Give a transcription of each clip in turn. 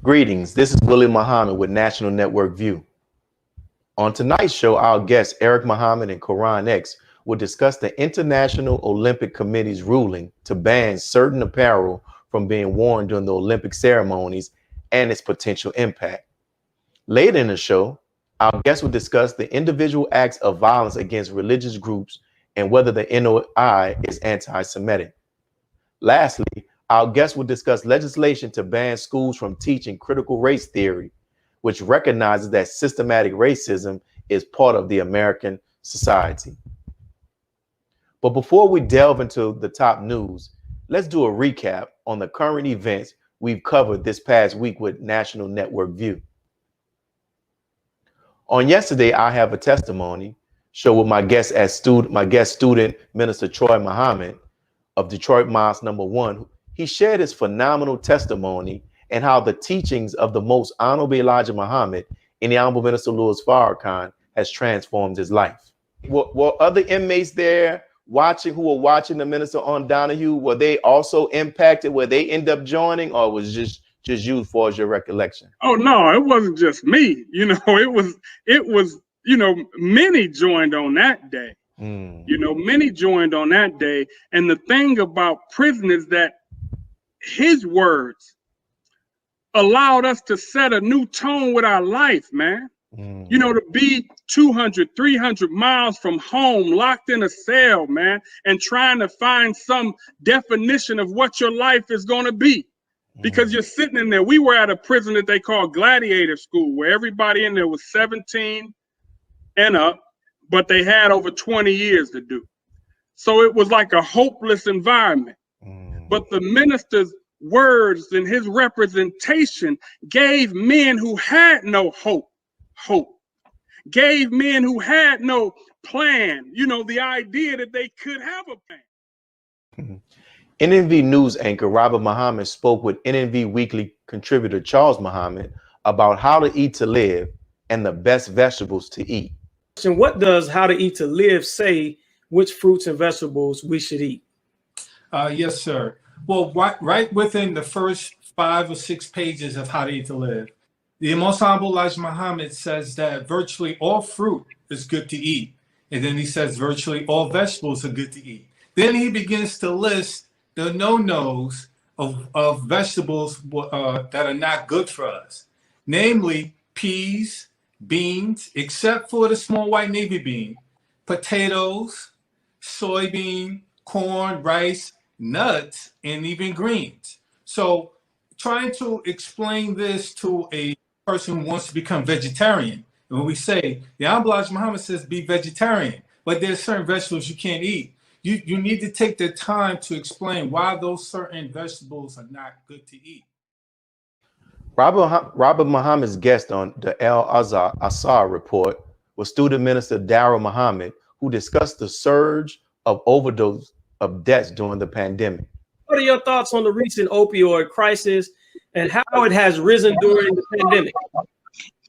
Greetings, this is Willie Muhammad with National Network View. On tonight's show, our guests Eric Muhammad and QuranX will discuss the International Olympic Committee's ruling to ban certain apparel from being worn during the Olympic ceremonies and its potential impact. Later in the show, our guests will discuss the individual acts of violence against religious groups and whether the NOI is anti-Semitic. Lastly, our guests will discuss legislation to ban schools from teaching critical race theory, which recognizes that systematic racism is part of the American society. But before we delve into the top news, let's do a recap on the current events we've covered this past week with National Network View. On yesterday, I Have a Testimony show with my guest student, Minister Troy Muhammad of Detroit Mosque No. 1. He shared his phenomenal testimony and how the teachings of the Most Honorable Elijah Muhammad and the Honorable Minister Louis Farrakhan has transformed his life. Were other inmates there who were watching the minister on Donahue, were they also impacted? Were they end up joining, or was just you for your recollection? Oh no, it wasn't just me. It was many joined on that day. Many joined on that day. And the thing about prison is that his words allowed us to set a new tone with our life, man. To be 200, 300 miles from home, locked in a cell, man, and trying to find some definition of what your life is going to be. Because you're sitting in there. We were at a prison that they call Gladiator School, where everybody in there was 17 and up, but they had over 20 years to do. So it was like a hopeless environment. But the minister's words and his representation gave men who had no hope. Gave men who had no plan, the idea that they could have a plan. NNV News anchor Robert Muhammad spoke with NNV Weekly contributor Charles Muhammad about how to eat to live and the best vegetables to eat. And what does How to Eat to Live say which fruits and vegetables we should eat? Yes, sir. Well, right within the first 5 or 6 pages of How to Eat to Live, the Most Honorable Elijah Muhammad says that virtually all fruit is good to eat. And then he says virtually all vegetables are good to eat. Then he begins to list the no-nos of vegetables that are not good for us, namely peas, beans, except for the small white navy bean, potatoes, soybean, corn, rice, nuts, and even greens. So trying to explain this to a person who wants to become vegetarian, when we say, the Honorable Elijah Muhammad says be vegetarian, but there's certain vegetables you can't eat. You need to take the time to explain why those certain vegetables are not good to eat. Robert Muhammad's guest on the Al-Azhar report was student minister Darrell Muhammad, who discussed the surge of overdose of deaths during the pandemic. What are your thoughts on the recent opioid crisis and how it has risen during the pandemic?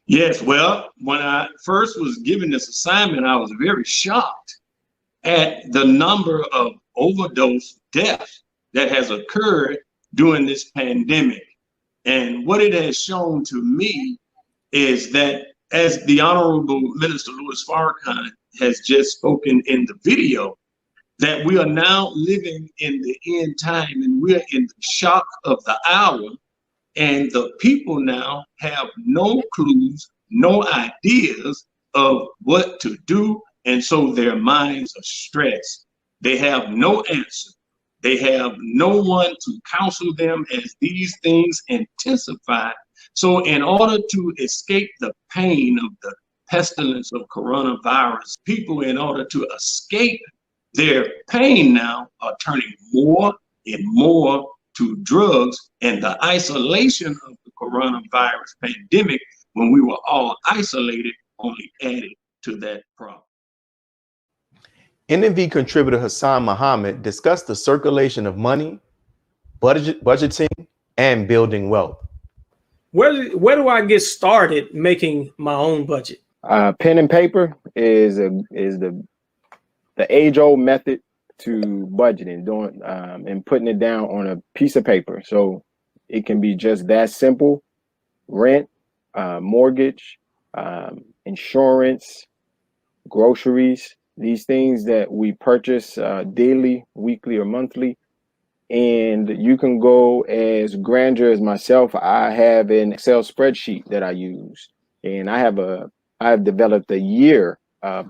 Yes, well, when I first was given this assignment, I was very shocked at the number of overdose deaths that has occurred during this pandemic. And what it has shown to me is that, as the Honorable Minister Louis Farrakhan has just spoken in the video, that we are now living in the end time and we're in the shock of the hour. And the people now have no clues, no ideas of what to do. And so their minds are stressed. They have no answer. They have no one to counsel them as these things intensify. So in order to escape the pain of the pestilence of coronavirus, people, in order to escape their pain now, are turning more and more to drugs, and the isolation of the coronavirus pandemic, when we were all isolated, only added to that problem. NNV contributor Hassan Muhammad discussed the circulation of money, budgeting, and building wealth. Where do I get started making my own budget? Pen and paper is the age-old method to budgeting, and putting it down on a piece of paper. So it can be just that simple. rent, mortgage, insurance, groceries, these things that we purchase daily, weekly, or monthly. And you can go as grandeur as myself. I have an Excel spreadsheet that I use, and I have developed a year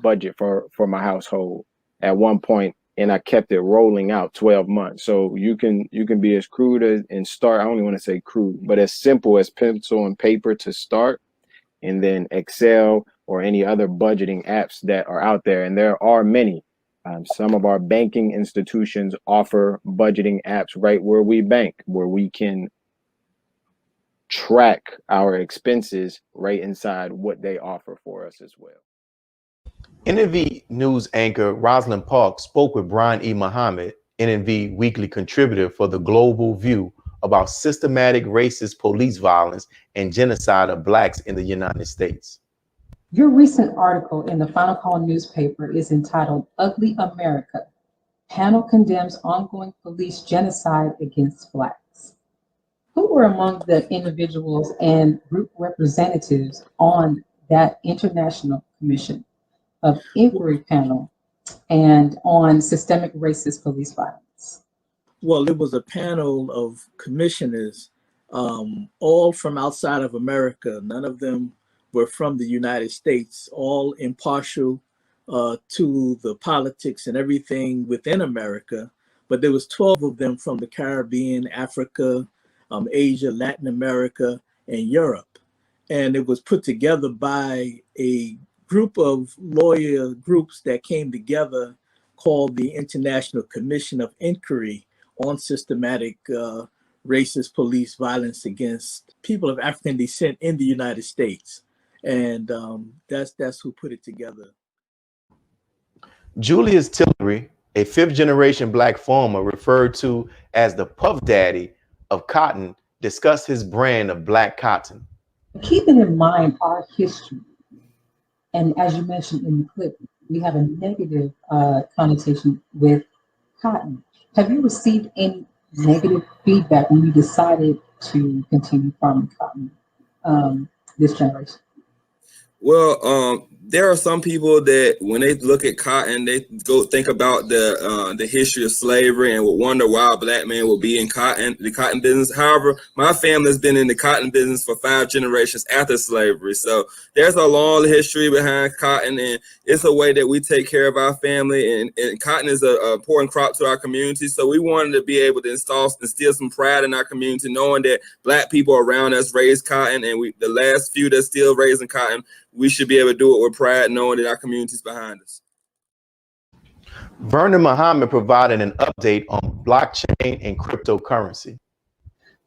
budget for my household at one point, and I kept it rolling out 12 months. So you can be as crude as and start. I don't even want to say crude, but as simple as pencil and paper to start, and then Excel or any other budgeting apps that are out there, and there are many. Some of our banking institutions offer budgeting apps right where we bank, where we can track our expenses right inside what they offer for us as well. NNV News anchor Rosalind Park spoke with Brian E. Muhammad, NNV weekly contributor for the Global View, about systematic racist police violence and genocide of Blacks in the United States. Your recent article in the Final Call newspaper is entitled "Ugly America. Panel Condemns Ongoing Police Genocide Against Blacks." Who were among the individuals and group representatives on that International Commission of Inquiry panel and on systemic racist police violence? Well, it was a panel of commissioners, all from outside of America. None of them were from the United States, all impartial to the politics and everything within America. But there was 12 of them from the Caribbean, Africa, Asia, Latin America, and Europe. And it was put together by a group of lawyer groups that came together called the International Commission of Inquiry on Systematic Racist Police Violence Against People of African Descent in the United States. And that's who put it together. Julius Tillery, a fifth-generation Black farmer referred to as the Puff Daddy of cotton, discussed his brand of Black cotton. Keeping in mind our history, and as you mentioned in the clip, we have a negative connotation with cotton. Have you received any negative feedback when you decided to continue farming cotton this generation? Well, there are some people that when they look at cotton, they go think about the history of slavery and will wonder why a Black man will be in the cotton business. However, my family has been in the cotton business for 5 generations after slavery. So there's a long history behind cotton, and it's a way that we take care of our family. And cotton is an important crop to our community. So we wanted to be able to instill some pride in our community, knowing that Black people around us raise cotton, and the last few that's still raising cotton, we should be able to do it with pride, knowing that our community is behind us. Vernon Muhammad provided an update on blockchain and cryptocurrency.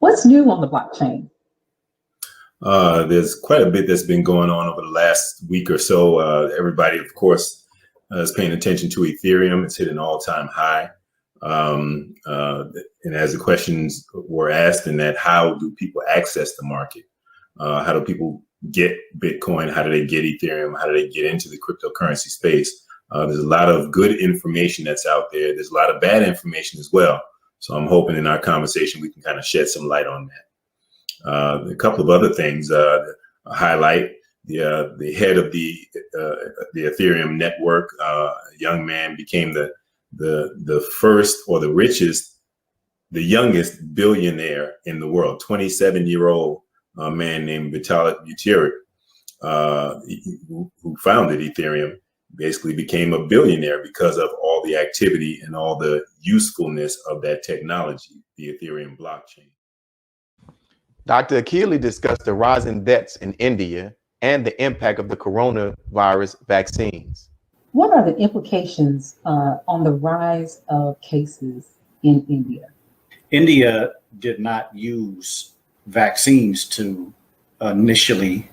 What's new on the blockchain? There's quite a bit that's been going on over the last week or so. Everybody, of course, is paying attention to Ethereum. It's hit an all-time high. And as the questions were asked in that, how do people access the market? How do people get Bitcoin? How do they get Ethereum? How do they get into the cryptocurrency space? There's a lot of good information that's out there. There's a lot of bad information as well. So I'm hoping in our conversation we can kind of shed some light on that. A couple of other things highlight the head of the Ethereum network. A young man became the first or the youngest billionaire in the world. 27-year-old man named Vitalik Buterin, who founded Ethereum, basically became a billionaire because of all the activity and all the usefulness of that technology, the Ethereum blockchain. Dr. Akili discussed the rising deaths in India and the impact of the coronavirus vaccines. What are the implications on the rise of cases in India? India did not use vaccines to initially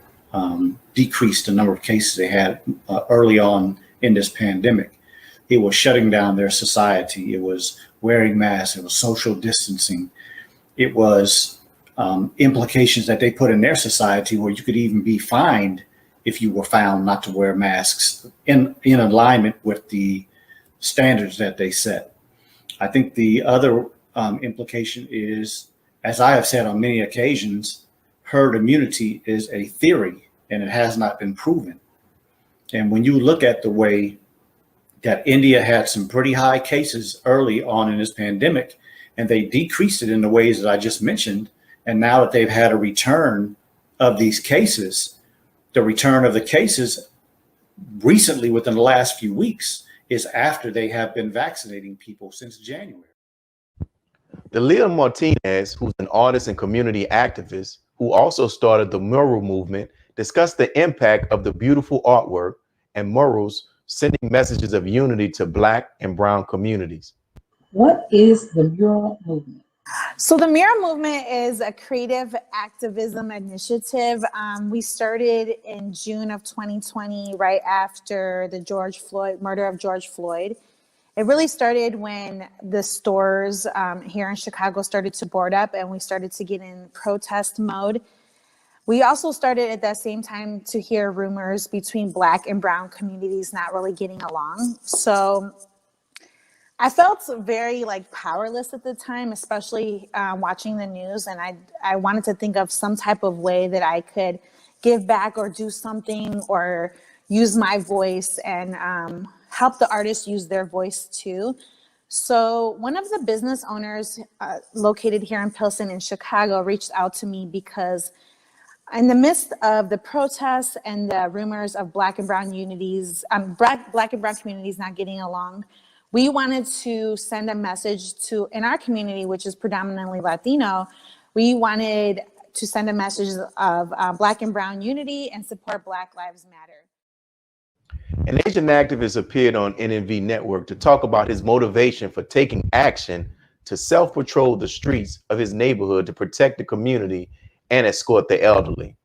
decrease the number of cases they had early on in this pandemic. It was shutting down their society. It was wearing masks. It was social distancing. It was implications that they put in their society where you could even be fined if you were found not to wear masks in alignment with the standards that they set. I think the other implication is, as I have said on many occasions, herd immunity is a theory and it has not been proven. And when you look at the way that India had some pretty high cases early on in this pandemic, and they decreased it in the ways that I just mentioned, and now that they've had a return of these cases, the return of the cases recently within the last few weeks is after they have been vaccinating people since January. Delia Martinez, who's an artist and community activist who also started the mural movement, discussed the impact of the beautiful artwork and murals sending messages of unity to Black and Brown communities. What is the mural movement? So the mural movement is a creative activism initiative. We started in June of 2020, right after the murder of George Floyd. It really started when the stores here in Chicago started to board up and we started to get in protest mode. We also started at that same time to hear rumors between Black and Brown communities not really getting along. So I felt very powerless at the time, especially watching the news. And I wanted to think of some type of way that I could give back or do something or use my voice and help the artists use their voice too. So one of the business owners located here in Pilsen in Chicago reached out to me because in the midst of the protests and the rumors of Black and Brown communities not getting along, we wanted to send a message in our community, which is predominantly Latino. We wanted to send a message of Black and Brown unity and support Black Lives Matter. An Asian activist appeared on NNV Network to talk about his motivation for taking action to self-patrol the streets of his neighborhood to protect the community and escort the elderly.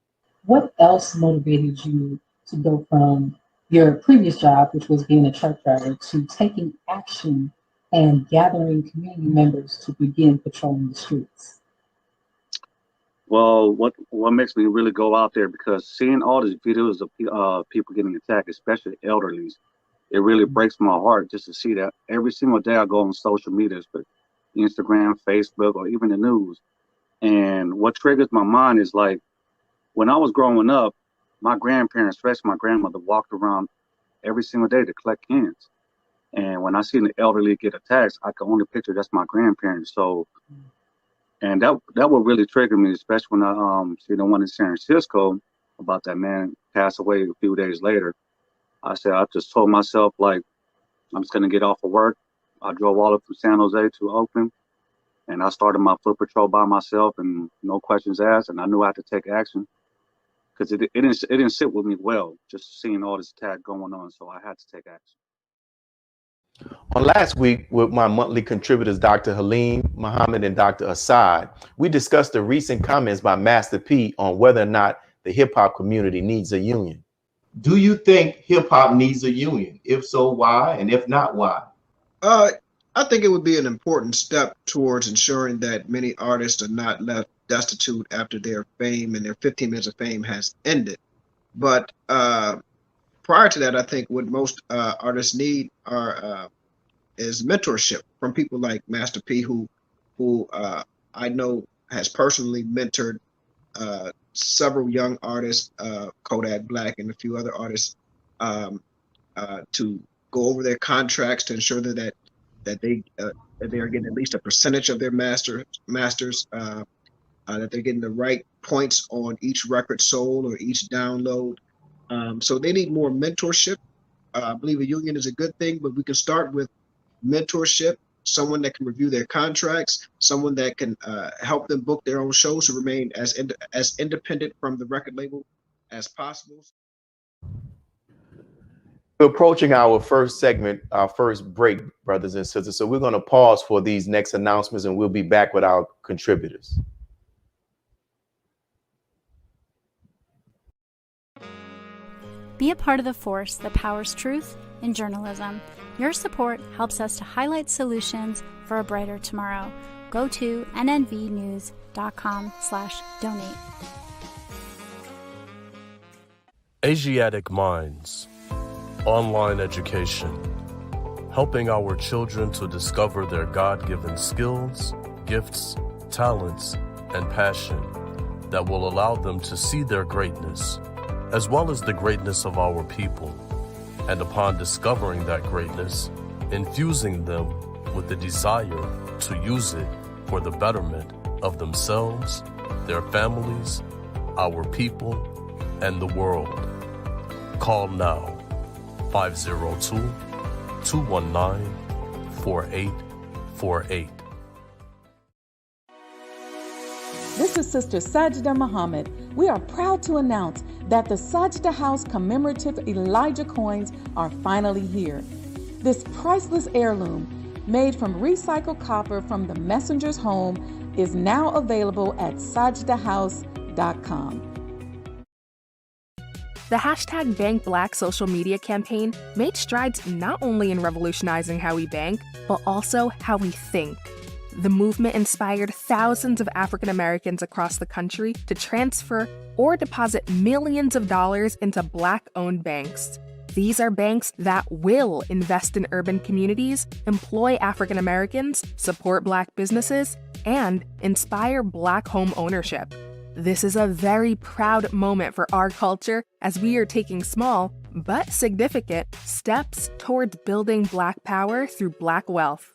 What else motivated you to go from your previous job, which was being a truck driver, to taking action and gathering community members to begin patrolling the streets? Well, what makes me really go out there, because seeing all these videos of people getting attacked, especially elderly, it really breaks my heart just to see that. Every single day I go on social media, but Instagram, Facebook, or even the news. And what triggers my mind is when I was growing up, my grandparents, especially my grandmother, walked around every single day to collect cans. And when I seen the elderly get attacked, I could only picture that's my grandparents. So, and that would really trigger me, especially when I see the one in San Francisco about that man passed away a few days later. I just told myself, I'm just gonna get off of work. I drove all up from San Jose to Oakland, and I started my foot patrol by myself, and no questions asked. And I knew I had to take action because it didn't sit with me well, just seeing all this attack going on. So I had to take action. On last week with my monthly contributors, Dr. Halim Muhammad and Dr. Assad, we discussed the recent comments by Master P on whether or not the hip hop community needs a union. Do you think hip hop needs a union? If so, why? And if not, why? I think it would be an important step towards ensuring that many artists are not left destitute after their fame and their 15 minutes of fame has ended. But prior to that, I think what most artists need is mentorship from people like Master P, who I know has personally mentored several young artists, Kodak Black and a few other artists, to go over their contracts to ensure that they are getting at least a percentage of their masters, that they're getting the right points on each record sold or each download. So they need more mentorship. I believe a union is a good thing, but we can start with mentorship, someone that can review their contracts, someone that can help them book their own shows to remain as independent from the record label as possible. We're approaching our first segment, our first break, brothers and sisters. So we're going to pause for these next announcements and we'll be back with our contributors. Be a part of the force that powers truth in journalism. Your support helps us to highlight solutions for a brighter tomorrow. Go to nnvnews.com/donate. Asiatic Minds. Online education. Helping our children to discover their God-given skills, gifts, talents, and passion that will allow them to see their greatness, as well as the greatness of our people, and upon discovering that greatness, infusing them with the desire to use it for the betterment of themselves, their families, our people, and the world. Call now, 502-219-4848. This is Sister Sajda Muhammad. We are proud to announce that the Sajda House commemorative Elijah coins are finally here. This priceless heirloom, made from recycled copper from the messenger's home, is now available at sajdahouse.com. The hashtag Bank Black social media campaign made strides not only in revolutionizing how we bank, but also how we think. The movement inspired thousands of African Americans across the country to transfer or deposit millions of dollars into Black-owned banks. These are banks that will invest in urban communities, employ African Americans, support Black businesses, and inspire Black home ownership. This is a very proud moment for our culture as we are taking small but significant steps towards building Black power through Black wealth.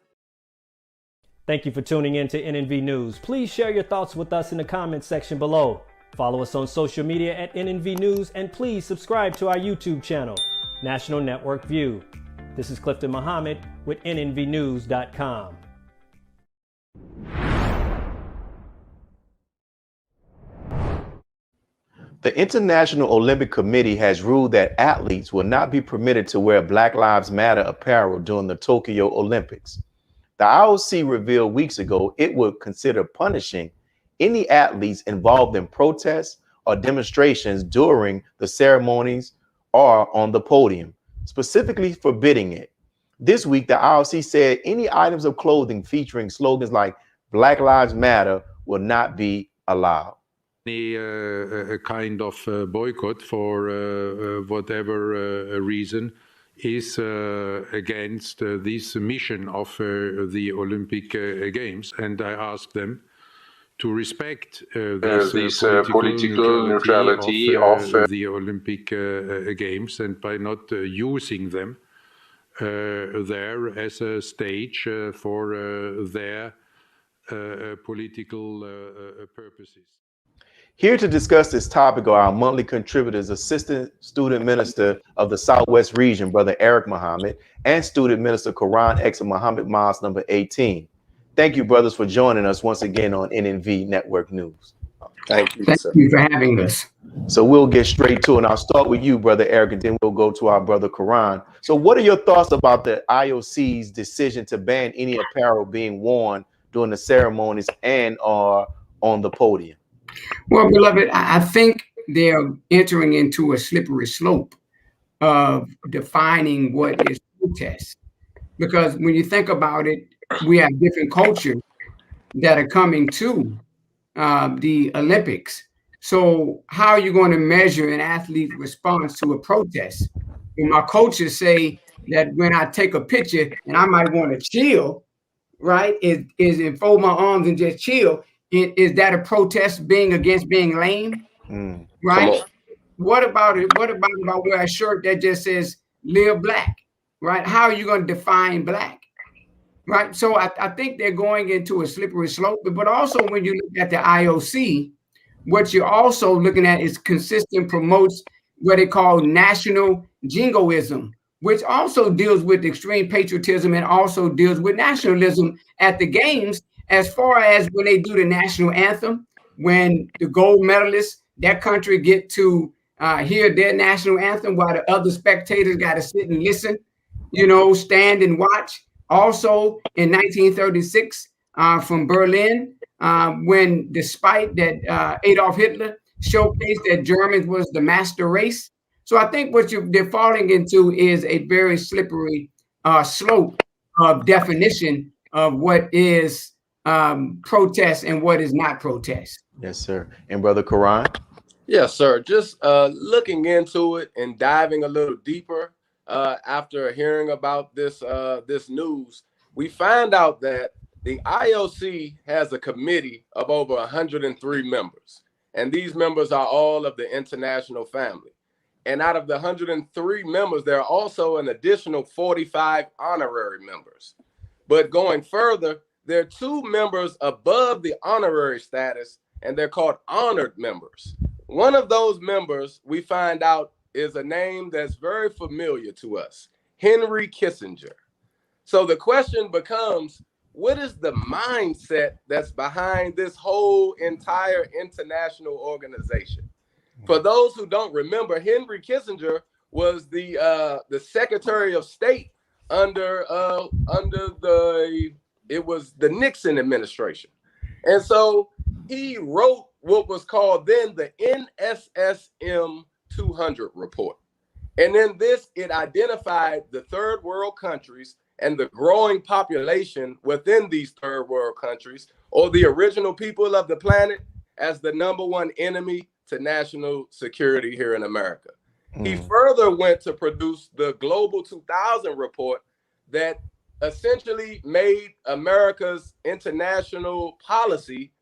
Thank you for tuning in to NNV News. Please share your thoughts with us in the comments section below. Follow us on social media at NNV News, and please subscribe to our YouTube channel, National Network View. This is Clifton Muhammad with NNVnews.com. The International Olympic Committee has ruled that athletes will not be permitted to wear Black Lives Matter apparel during the Tokyo Olympics. The IOC revealed weeks ago it would consider punishing any athletes involved in protests or demonstrations during the ceremonies or on the podium, specifically forbidding it. This week, the IOC said any items of clothing featuring slogans like Black Lives Matter will not be allowed. A kind of boycott for whatever reason is against this mission of the Olympic Games, and I ask them to respect this political neutrality of the Olympic Games, and by not using them there as a stage for their political purposes. Here to discuss this topic are our monthly contributors, Assistant Student Minister of the Southwest Region, Brother Eric Muhammad, and Student Minister QuranX of Muhammad Mosque number 18. Thank you, brothers, for joining us once again on NNV Network News. Thank you for having us. So we'll get straight to it. And I'll start with you, Brother Eric, and then we'll go to our brother Quran. So what are your thoughts about the IOC's decision to ban any apparel being worn during the ceremonies and on the podium? Well, beloved, I think they're entering into a slippery slope of defining what is protest. Because when you think about it, we have different cultures that are coming to the Olympics. So how are you going to measure an athlete's response to a protest? And my coaches say that when I take a picture and I might want to chill, right, is fold my arms and just chill. Is that a protest being against being lame? Right? What about it? What about if I wear a shirt that just says live Black? Right? How are you going to define Black? Right? So I think they're going into a slippery slope. But also when you look at the IOC, what you're also looking at is consistent promotes what they call national jingoism, which also deals with extreme patriotism and also deals with nationalism at the games. As far as when they do the national anthem, when the gold medalists, that country get to hear their national anthem while the other spectators got to sit and listen, stand and watch. Also in 1936 from Berlin, when despite that Adolf Hitler showcased that Germans was the master race. So I think what they're falling into is a very slippery slope of definition of what is protest and what is not protest. Yes, sir. And Brother Quran? Yes, sir. Just looking into it and diving a little deeper after hearing about this news, we find out that the IOC has a committee of over 103 members. And these members are all of the international family. And out of the 103 members, there are also an additional 45 honorary members. But going further, there are 2 members above the honorary status, and they're called honored members. One of those members, we find out, is a name that's very familiar to us, Henry Kissinger. So the question becomes, what is the mindset that's behind this whole entire international organization? For those who don't remember, Henry Kissinger was the Secretary of State under the Nixon administration. And so he wrote what was called then the NSSM 200 report. And in this, it identified the third world countries and the growing population within these third world countries, or the original people of the planet, as the #1 enemy to national security here in America. He further went to produce the Global 2000 report that essentially made America's international policy.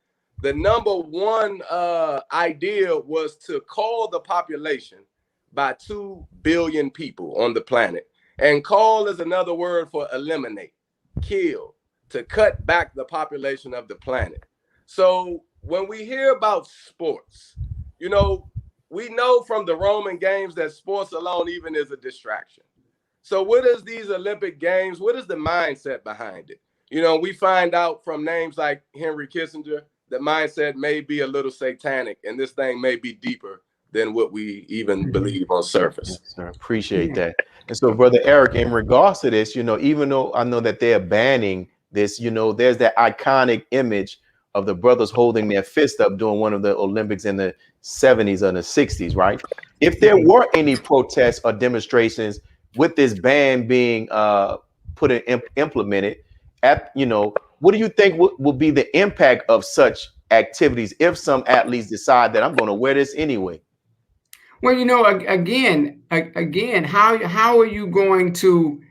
The #1 idea was to call the population by 2 billion people on the planet. And call is another word for eliminate, kill, to cut back the population of the planet. So when we hear about sports, you know, we know from the Roman games that sports alone even is a distraction. So what is these Olympic Games? What is the mindset behind it? You know, we find out from names like Henry Kissinger, the mindset may be a little satanic, and this thing may be deeper than what we even believe on surface. Yes, sir. Appreciate that. And so, Brother Eric, in regards to this, you know, even though I know that they're banning this, you know, there's that iconic image of the brothers holding their fist up during one of the Olympics in the 70s or the 60s, right? If there were any protests or demonstrations with this ban being implemented, you know, what do you think will be the impact of such activities if some athletes decide that I'm going to wear this anyway? Well, you know, again, how are you going to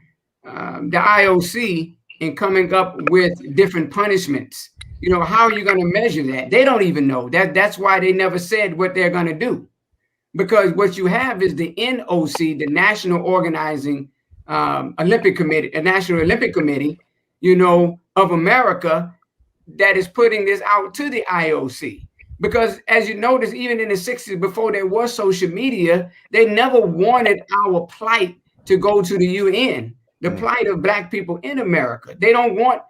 the IOC in coming up with different punishments? You know, how are you going to measure that? They don't even know. That's why they never said what they're going to do, because what you have is the NOC, the National Organizing Olympic Committee, a National Olympic Committee, you know, of America, that is putting this out to the IOC. Because as you notice, even in the 60s, before there was social media, they never wanted our plight to go to the UN, the plight of Black people in America. They don't want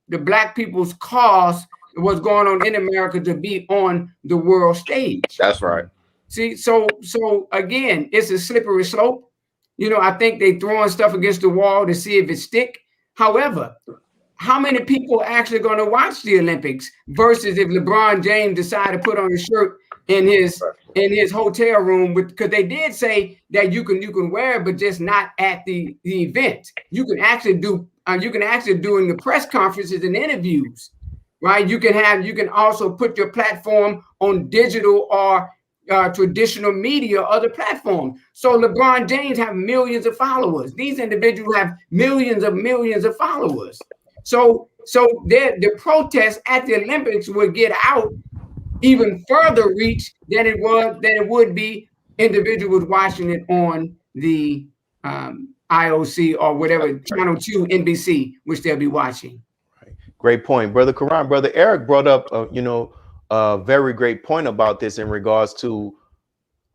the Black people's cause, what's going on in America, to be on the world stage. That's right. See, so again, it's a slippery slope. You know, I think they throwing stuff against the wall to see if it stick. However, how many people are actually going to watch the Olympics versus if LeBron James decided to put on a shirt in his hotel room? Because they did say that you can wear it, but just not at the event. You can actually do in the press conferences and interviews, right? You can also put your platform on digital or traditional media, other platforms. So LeBron James have millions of followers. These individuals have millions of followers. So the protests at the Olympics would get out even further reach than it would be individuals watching it on the IOC or whatever, Channel 2, NBC, which they'll be watching. Right. Great point, Brother Quran. Brother Eric brought up, a very great point about this in regards to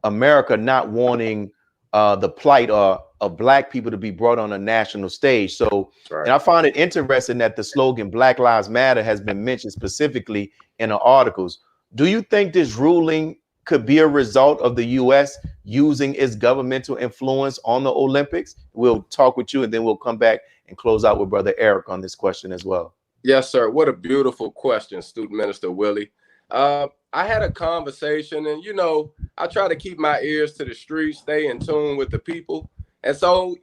America not wanting the plight of Black people to be brought on a national stage. So, and I find it interesting that the slogan Black Lives Matter has been mentioned specifically in the articles. Do you think this ruling could be a result of the U.S. using its governmental influence on the Olympics? We'll talk with you, and then we'll come back and close out with Brother Eric on this question as well. Yes, sir. What a beautiful question, Student Minister Willie. I had a conversation, and, you know, I try to keep my ears to the streets, stay in tune with the people. And so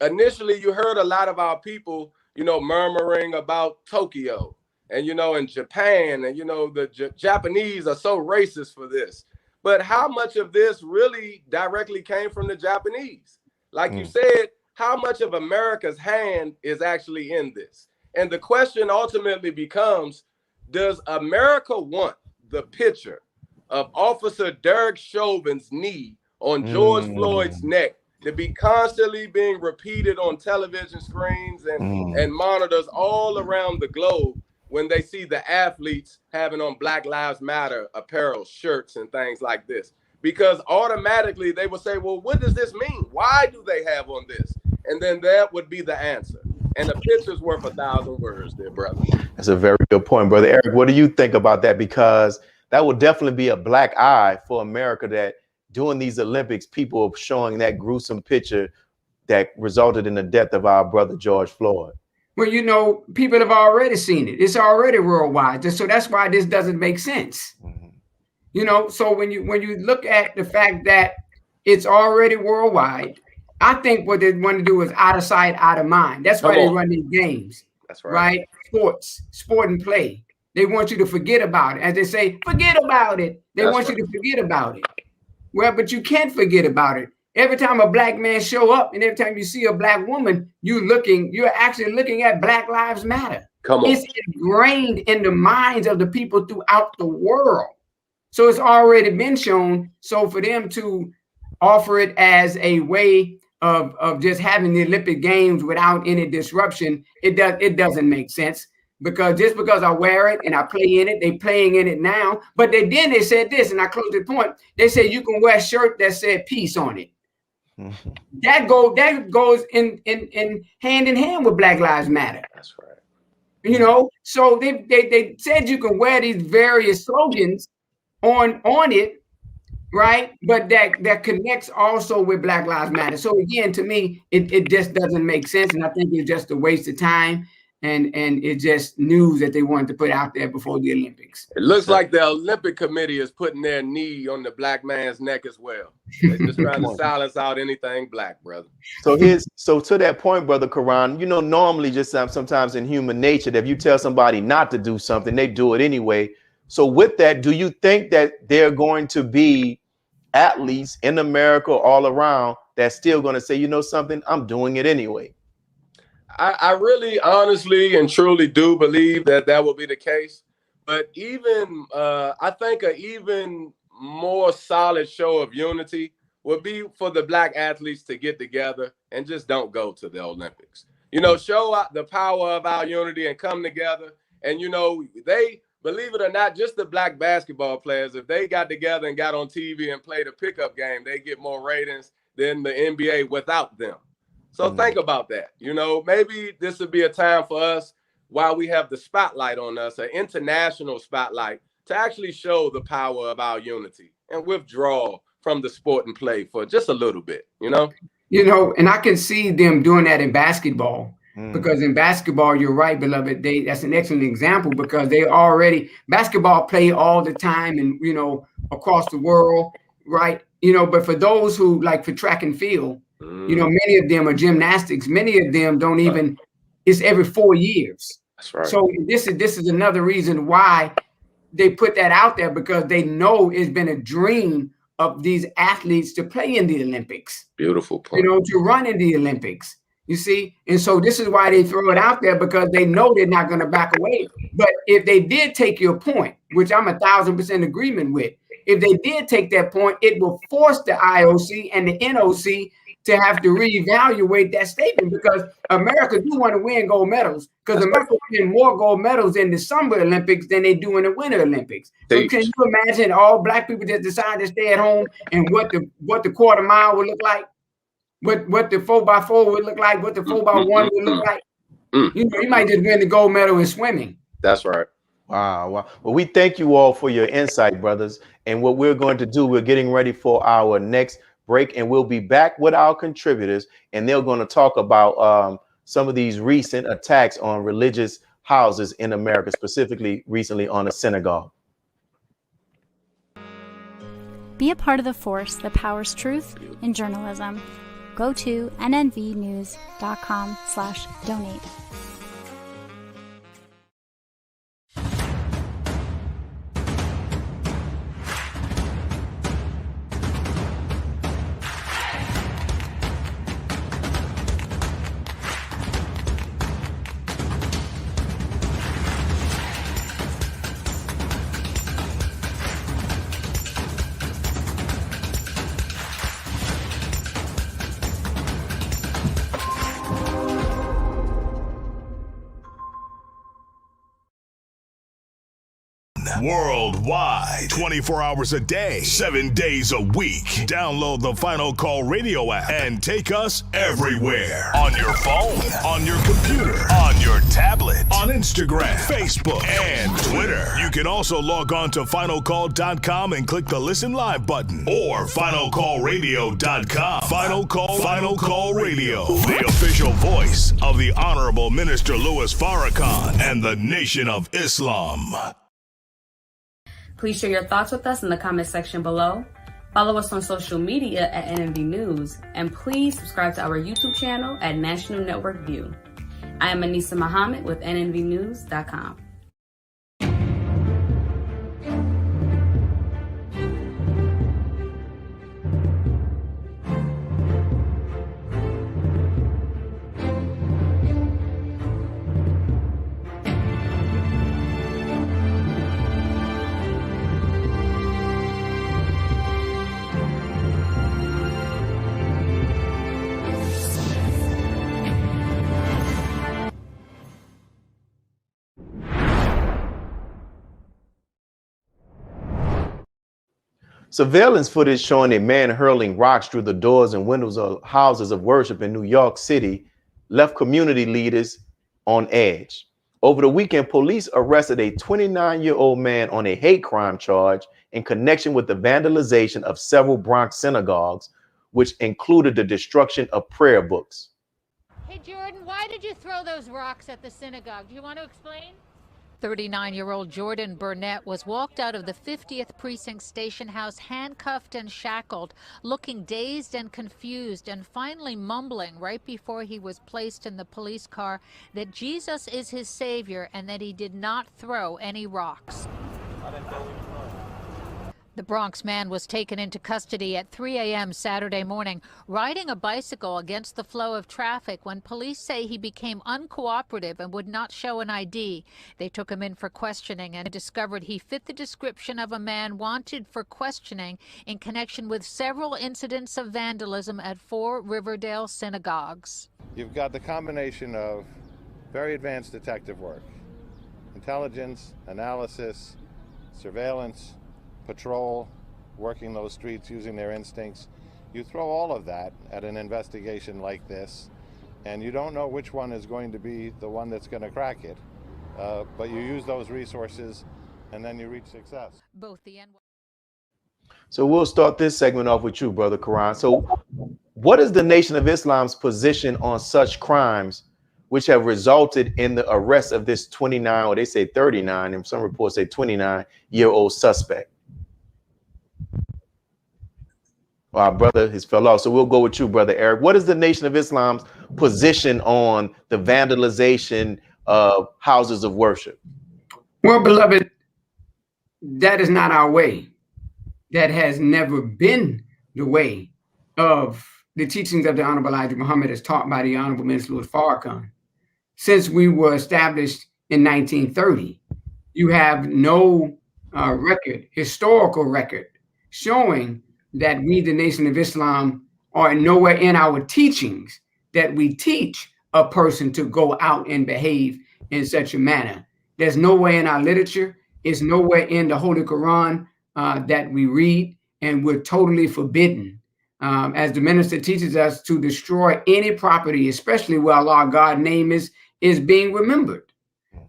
initially you heard a lot of our people, you know, murmuring about Tokyo and, you know, in Japan, and, you know, the Japanese are so racist for this. But how much of this really directly came from the Japanese? Like you said, how much of America's hand is actually in this? And the question ultimately becomes, does America want the picture of Officer Derek Chauvin's knee on George Floyd's neck to be constantly being repeated on television screens and monitors all around the globe when they see the athletes having on Black Lives Matter apparel, shirts, and things like this. Because automatically they will say, well, what does this mean? Why do they have on this? And then that would be the answer. And the picture's worth 1,000 words there, brother. That's a very good point, brother Eric. What do you think about that? Because that would definitely be a black eye for America, that during these Olympics, people are showing that gruesome picture that resulted in the death of our brother George Floyd. Well, you know, people have already seen it. It's already worldwide. So that's why this doesn't make sense. You know, so when you look at the fact that it's already worldwide, I think what they want to do is out of sight, out of mind. That's why they run these games. That's right. Sport and play. They want you to forget about it. As they say, forget about it. They want you to forget about it. Well, but you can't forget about it. Every time a black man show up and every time you see a black woman, you're actually looking at Black Lives Matter. Come on. It's ingrained in the minds of the people throughout the world. So it's already been shown. So for them to offer it as a way of just having the Olympic Games without any disruption, it doesn't make sense. Because just because I wear it and I play in it, they playing in it now. But they said this, and I close the point. They said you can wear a shirt that said peace on it. That goes in hand in hand with Black Lives Matter. That's right. You know, so they said you can wear these various slogans on it, right? But that connects also with Black Lives Matter. So again, to me, it just doesn't make sense, and I think it's just a waste of time. And it's just news that they wanted to put out there before the Olympics. It looks like the Olympic Committee is putting their knee on the black man's neck as well. They're just trying to silence out anything black, brother. So to that point, brother Quran, you know, normally just sometimes in human nature, that if you tell somebody not to do something, they do it anyway. So with that, do you think that there are going to be athletes in America all around that's still going to say, you know something, I'm doing it anyway? I really honestly and truly do believe that will be the case. But even I think an even more solid show of unity would be for the black athletes to get together and just don't go to the Olympics. You know, show out the power of our unity and come together. And, you know, they, believe it or not, just the black basketball players, if they got together and got on TV and played a pickup game, they get more ratings than the NBA without them. So think about that. You know, maybe this would be a time for us, while we have the spotlight on us, an international spotlight, to actually show the power of our unity and withdraw from the sport and play for just a little bit, you know? You know, and I can see them doing that in basketball. Because in basketball, you're right, beloved. That's an excellent example, because they already basketball play all the time and, you know, across the world, right? You know, but for those who, like for track and field, you know, many of them are gymnastics. Many of them don't even, it's every 4 years. That's right. So this is another reason why they put that out there, because they know it's been a dream of these athletes to play in the Olympics. Beautiful point. You know, to run in the Olympics. You see, and so this is why they throw it out there, because they know they're not going to back away. But if they did take your point, which I'm 1,000% agreement with, if they did take that point, it will force the IOC and the NOC to have to reevaluate that statement, because America do want to win gold medals, because America win more gold medals in the Summer Olympics than they do in the Winter Olympics. So can you imagine all black people just decide to stay at home, and what the quarter mile would look like? What the 4x4 would look like, what the 4x1 would look like. You know, you might just win the gold medal in swimming. That's right. Wow. Well, we thank you all for your insight, brothers. And what we're going to do, we're getting ready for our next break, and we'll be back with our contributors, and they're going to talk about some of these recent attacks on religious houses in America, specifically recently on a synagogue. Be a part of the force that powers truth in journalism. Go to nnvnews.com/donate. worldwide, 24 hours a day, 7 days a week. Download the Final Call Radio app and take us everywhere. On your phone, on your computer, on your tablet, on Instagram, Facebook, and Twitter. You can also log on to finalcall.com and click the Listen Live button, or finalcallradio.com. Final Call Radio, the official voice of the Honorable Minister Louis Farrakhan and the Nation of Islam. Please share your thoughts with us in the comment section below. Follow us on social media at NNV News, and please subscribe to our YouTube channel at National Network View. I am Anissa Muhammad with NNVnews.com. Surveillance footage showing a man hurling rocks through the doors and windows of houses of worship in New York City left community leaders on edge. Over the weekend, police arrested a 29-year-old man on a hate crime charge in connection with the vandalization of several Bronx synagogues, which included the destruction of prayer books. Hey, Jordan, why did you throw those rocks at the synagogue? Do you want to explain? 39-year-old Jordan Burnett was walked out of the 50th Precinct Station House handcuffed and shackled, looking dazed and confused, and finally mumbling right before he was placed in the police car that Jesus is his savior and that he did not throw any rocks. The Bronx man was taken into custody at 3 a.m. Saturday morning, riding a bicycle against the flow of traffic when police say he became uncooperative and would not show an ID. They took him in for questioning and discovered he fit the description of a man wanted for questioning in connection with several incidents of vandalism at 4 Riverdale synagogues. You've got the combination of very advanced detective work, intelligence, analysis, surveillance, patrol, working those streets using their instincts. You throw all of that at an investigation like this, and you don't know which one is going to be the one that's going to crack it. But you use those resources, and then you reach success. So we'll start this segment off with you, Brother Quran. So what is the Nation of Islam's position on such crimes which have resulted in the arrest of this 29, or they say 39, and some reports say 29-year-old suspect? Our brother has fell off, so we'll go with you, Brother Eric. What is the Nation of Islam's position on the vandalization of houses of worship? Well, beloved, that is not our way. That has never been the way of the teachings of the Honorable Elijah Muhammad as taught by the Honorable Minister Louis Farrakhan. Since we were established in 1930, you have no historical record, showing that we, the Nation of Islam, are nowhere in our teachings that we teach a person to go out and behave in such a manner. There's nowhere in our literature, it's nowhere in the Holy Quran that we read, and we're totally forbidden, as the minister teaches us, to destroy any property, especially where Allah, God's name is being remembered,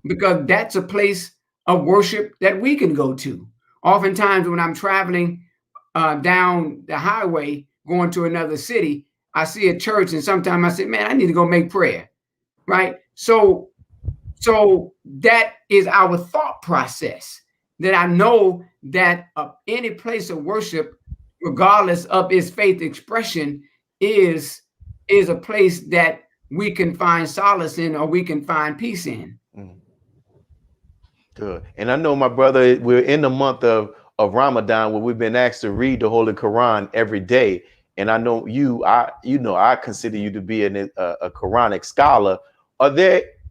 because that's a place of worship that we can go to. Oftentimes when I'm traveling down the highway going to another city, I see a church, and sometimes I say, man, I need to go make prayer, right? So that is our thought process, that I know that any place of worship, regardless of its faith expression, is a place that we can find solace in, or we can find peace in. Good. And I know, my brother, we're in the month of Ramadan, where we've been asked to read the Holy Quran every day. And I know I consider you to be a Quranic scholar.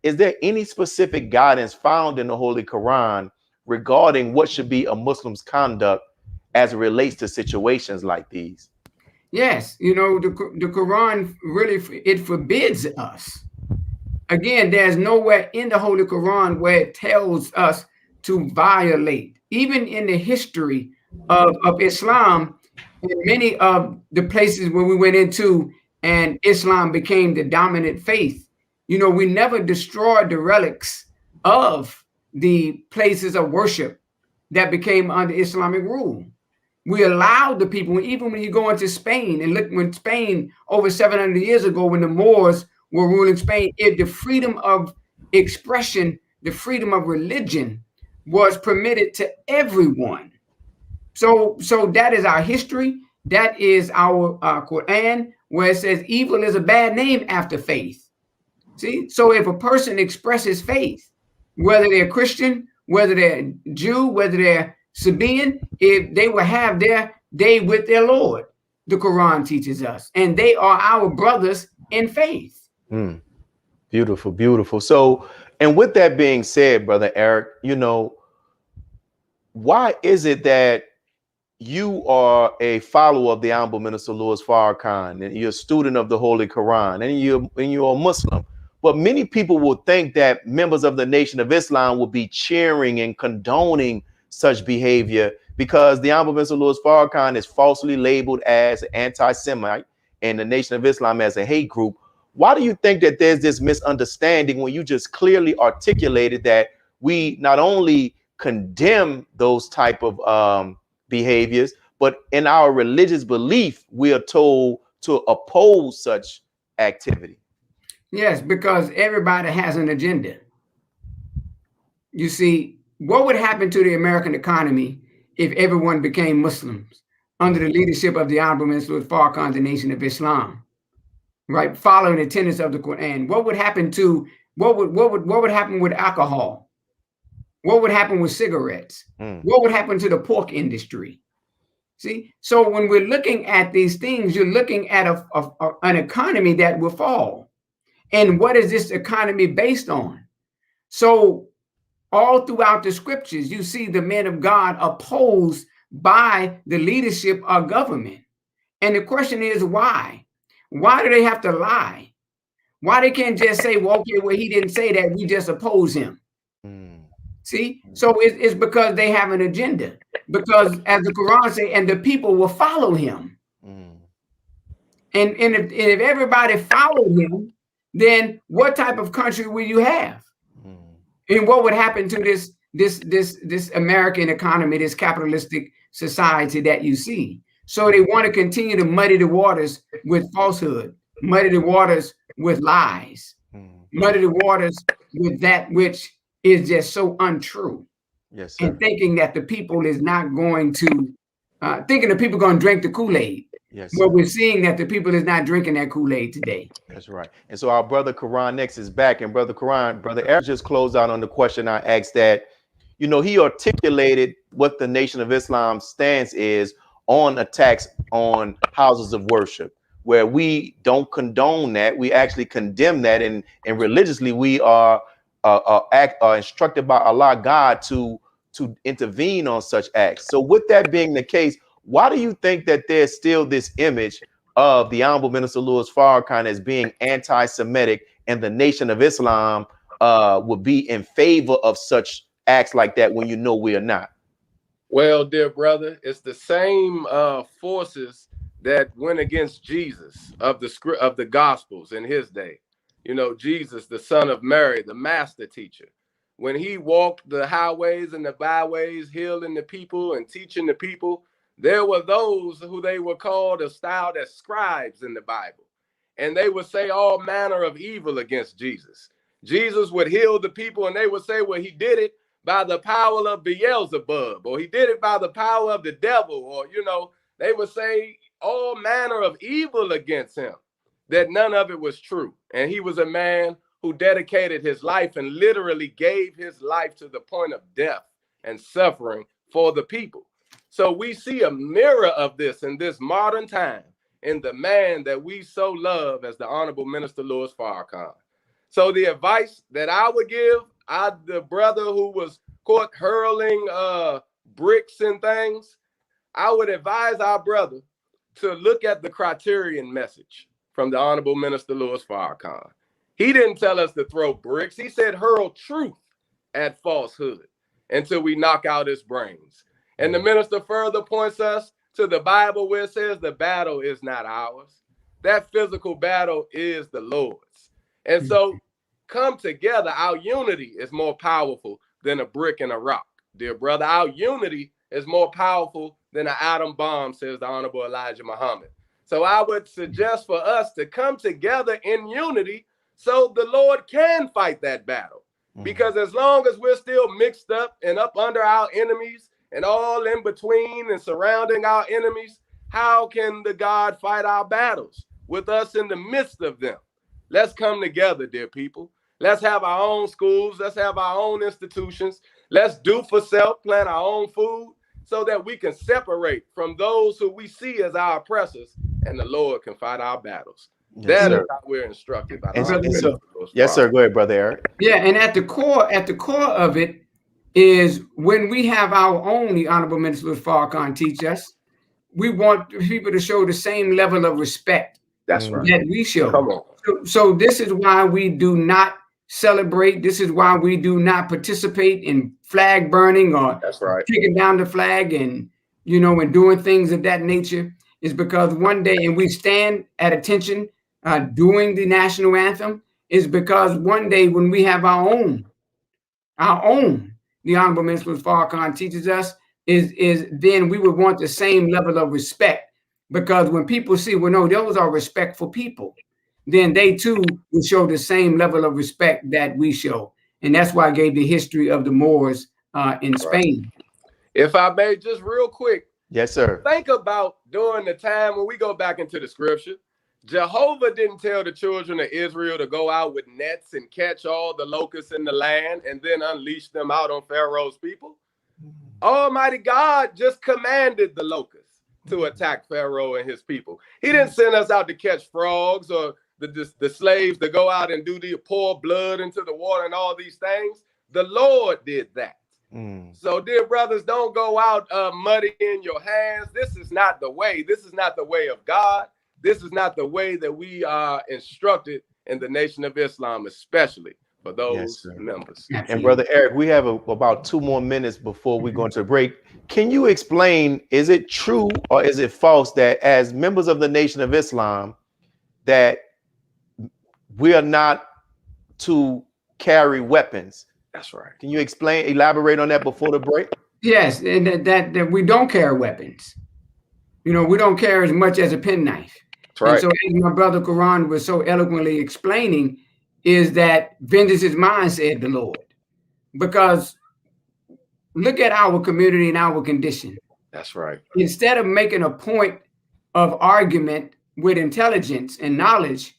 Is there any specific guidance found in the Holy Quran regarding what should be a Muslim's conduct as it relates to situations like these? Yes, the Quran really, it forbids us. Again, there's nowhere in the Holy Quran where it tells us to violate. Even in the history of Islam, in many of the places where we went into and Islam became the dominant faith, you know, we never destroyed the relics of the places of worship that became under Islamic rule. We allowed the people, even when you go into Spain and look, when Spain over 700 years ago, when the Moors were ruling Spain, the freedom of expression, the freedom of religion was permitted to everyone. So that is our history. That is our Quran, where it says evil is a bad name after faith. See, so if a person expresses faith, whether they're Christian, whether they're Jew, whether they're Sabaean, if they will have their day with their Lord, the Quran teaches us, and they are our brothers in faith. Beautiful, beautiful. So, and with that being said, Brother Eric, you know, why is it that you are a follower of the Honorable Minister Louis Farrakhan, and you're a student of the Holy Quran, and you're a Muslim? But many people will think that members of the Nation of Islam will be cheering and condoning such behavior because the Honorable Minister Louis Farrakhan is falsely labeled as an anti-Semite and the Nation of Islam as a hate group. Why do you think that there's this misunderstanding when you just clearly articulated that we not only condemn those type of behaviors, but in our religious belief, we are told to oppose such activity? Yes, because everybody has an agenda. You see, what would happen to the American economy if everyone became Muslims under the leadership of the Honorable Minister Louis Farrakhan, the Nation of Islam, right? Following the tenets of the Quran. What would happen to what would happen with alcohol? What would happen with cigarettes? What would happen to the pork industry? See, so when we're looking at these things, you're looking at an economy that will fall. And what is this economy based on? So all throughout the scriptures, you see the men of God opposed by the leadership of government. And the question is, why? Why do they have to lie? Why they can't just say, well, okay, well, he didn't say that, we just oppose him. See, so it's because they have an agenda. Because as the Quran says, and the people will follow him. And if everybody followed him, then what type of country will you have? And what would happen to this American economy, this capitalistic society that you see? So they want to continue to muddy the waters with falsehood, muddy the waters with lies, muddy the waters with that which is just so untrue. Yes, sir. And thinking that the people is not going to, thinking the people are going to drink the Kool-Aid. Yes, well, we're seeing that the people is not drinking that Kool-Aid today. That's right. And so our brother QuranX is back. And Brother Eric just closed out on the question I asked that, you know, he articulated what the Nation of Islam's stance is on attacks on houses of worship, where we don't condone that. We actually condemn that. And religiously, we are instructed by Allah God to intervene on such acts. So with that being the case, why do you think that there's still this image of the Honorable Minister Louis Farrakhan as being anti-Semitic, and the Nation of Islam would be in favor of such acts like that when you know we are not? Well, dear brother, it's the same forces that went against Jesus of the Gospels in his day. You know, Jesus, the son of Mary, the master teacher, when he walked the highways and the byways, healing the people and teaching the people, there were those who they were called or styled as scribes in the Bible. And they would say all manner of evil against Jesus. Jesus would heal the people and they would say, well, he did it by the power of Beelzebub, or he did it by the power of the devil, or, you know, they would say all manner of evil against him, that none of it was true. And he was a man who dedicated his life and literally gave his life to the point of death and suffering for the people. So we see a mirror of this in this modern time in the man that we so love as the Honorable Minister Louis Farrakhan. So the advice that I would give, the brother who was caught hurling bricks and things, I would advise our brother to look at the criterion message from the Honorable Minister Louis Farrakhan. He didn't tell us to throw bricks. He said hurl truth at falsehood. until we knock out its brains. And the minister further points us to the Bible where it says the battle is not ours. That physical battle is the Lord's. And so come together. Our unity is more powerful than a brick and a rock. Dear brother, our unity is more powerful than an atom bomb, says the Honorable Elijah Muhammad. So I would suggest for us to come together in unity so the Lord can fight that battle. Because as long as we're still mixed up and up under our enemies and all in between and surrounding our enemies, how can the God fight our battles with us in the midst of them? Let's come together, dear people. Let's have our own schools. Let's have our own institutions. Let's do for self, plant our own food so that we can separate from those who we see as our oppressors, and the Lord can fight our battles. That is how we're instructed by the Lord. Yes, sir. Go ahead, Brother Eric. Yeah, and at the core of it is when we have our own, the Honorable Minister Farrakhan teach us, we want people to show the same level of respect that we show. Come on. So this is why we do not celebrate. This is why we do not participate in flag burning or taking down the flag and, you know, and doing things of that nature, is because one day, and we stand at attention doing the national anthem, is because one day when we have our own, the Honorable Minister Farrakhan teaches us, is then we would want the same level of respect. Because when people see, well, no, those are respectful people, then they too will show the same level of respect that we show. And that's why I gave the history of the Moors in Spain. If I may, just real quick. Yes, sir. Think about during the time when we go back into the scripture, Jehovah didn't tell the children of Israel to go out with nets and catch all the locusts in the land and then unleash them out on Pharaoh's people. Almighty God just commanded the locusts to attack Pharaoh and his people. He didn't send us out to catch frogs or the slaves to go out and pour blood into the water and all these things. The Lord did that. So, dear brothers, don't go out muddying your hands. This is not the way. This is not the way of God. This is not the way that we are instructed in the Nation of Islam, especially for those members. And Brother Eric, we have about 2 more minutes before we go into a break. Can you explain, is it true or is it false that as members of the Nation of Islam, that we are not to carry weapons? That's right. Can you elaborate on that before the break? Yes, and that we don't carry weapons. You know, we don't carry as much as a penknife. That's right. And so as my brother Quran was so eloquently explaining, is that vengeance is mine, said the Lord. Because look at our community and our condition. That's right. Instead of making a point of argument with intelligence and knowledge,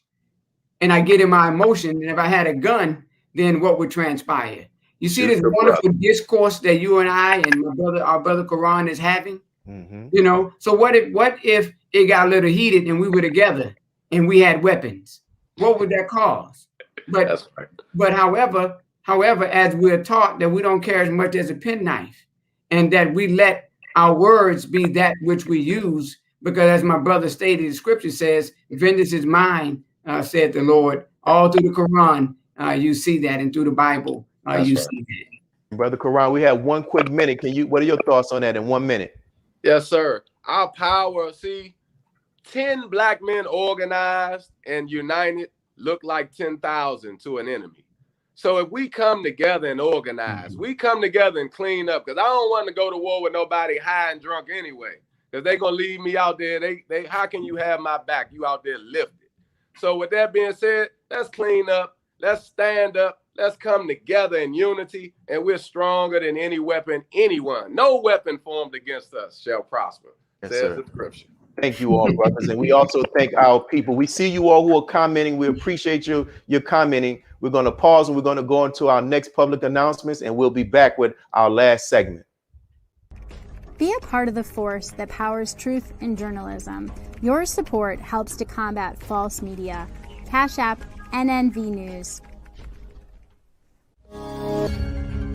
and I get in my emotion, and if I had a gun, then what would transpire? You see this wonderful discourse that you and I and our brother Quran is having? You know, so what if it got a little heated and we were together and we had weapons? What would that cause? But that's right. But however, as we're taught that we don't care as much as a penknife, and that we let our words be that which we use, because as my brother stated, the scripture says, vengeance is mine, said the Lord. All through the Quran, you see that, and through the Bible, you see that. Brother Quran, we have 1 quick minute. What are your thoughts on that in 1 minute? Yes, sir. Our power, 10 black men organized and united look like 10,000 to an enemy. So if we come together and organize, we come together and clean up, because I don't want to go to war with nobody high and drunk anyway, because they're going to leave me out there. How can you have my back? You out there lifted. So with that being said, let's clean up. Let's stand up. Let's come together in unity, and we're stronger than any weapon, anyone. No weapon formed against us shall prosper, says the scripture. Thank you all, brothers. And we also thank our people. We see you all who are commenting. We appreciate your commenting. We're going to pause and we're going to go into our next public announcements, and we'll be back with our last segment. Be a part of the force that powers truth in journalism. Your support helps to combat false media. Cash App NNV News.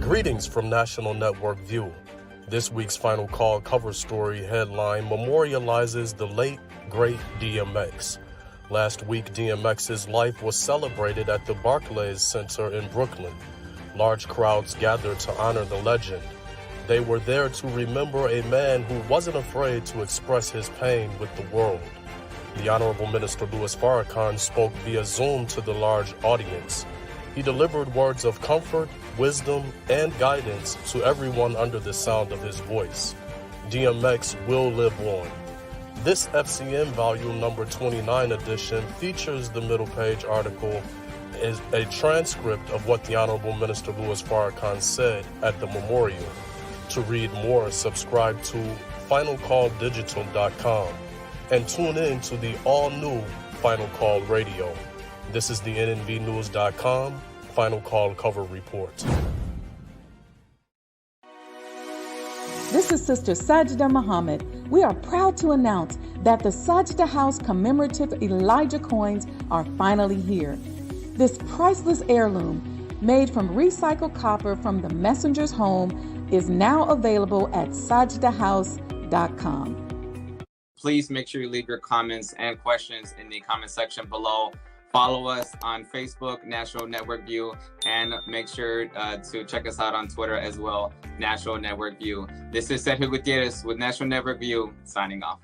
Greetings from National Network View. This week's Final Call cover story headline memorializes the late, great DMX. Last week, DMX's life was celebrated at the Barclays Center in Brooklyn. Large crowds gathered to honor the legend. They were there to remember a man who wasn't afraid to express his pain with the world. The Honorable Minister Louis Farrakhan spoke via Zoom to the large audience. He delivered words of comfort, wisdom, and guidance to everyone under the sound of his voice. DMX will live on. This FCM volume number 29 edition features the middle page article is a transcript of what the Honorable Minister Louis Farrakhan said at the memorial. To read more, subscribe to finalcalldigital.com and tune in to the all-new Final Call Radio. This is the nnvnews.com Final Call Cover Report. This is Sister Sajda Muhammad. We are proud to announce that the Sajda House commemorative Elijah coins are finally here. This priceless heirloom, made from recycled copper from the messenger's home, is now available at sajdahouse.com. Please make sure you leave your comments and questions in the comment section below. Follow us on Facebook, National Network View, and make sure to check us out on Twitter as well, National Network View. This is Sergio Gutierrez with National Network View, signing off.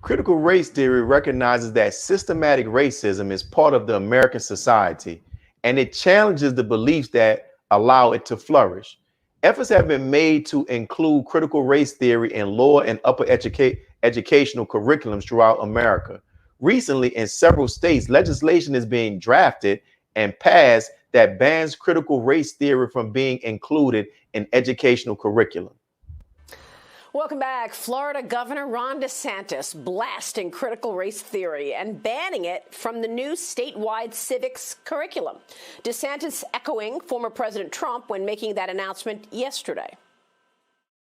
Critical race theory recognizes that systematic racism is part of the American society, and it challenges the beliefs that allow it to flourish. Efforts have been made to include critical race theory in lower and upper educational curriculums throughout America. Recently, in several states, legislation is being drafted and passed that bans critical race theory from being included in educational curriculum. Welcome back. Florida Governor Ron DeSantis blasting critical race theory and banning it from the new statewide civics curriculum. DeSantis echoing former President Trump when making that announcement yesterday.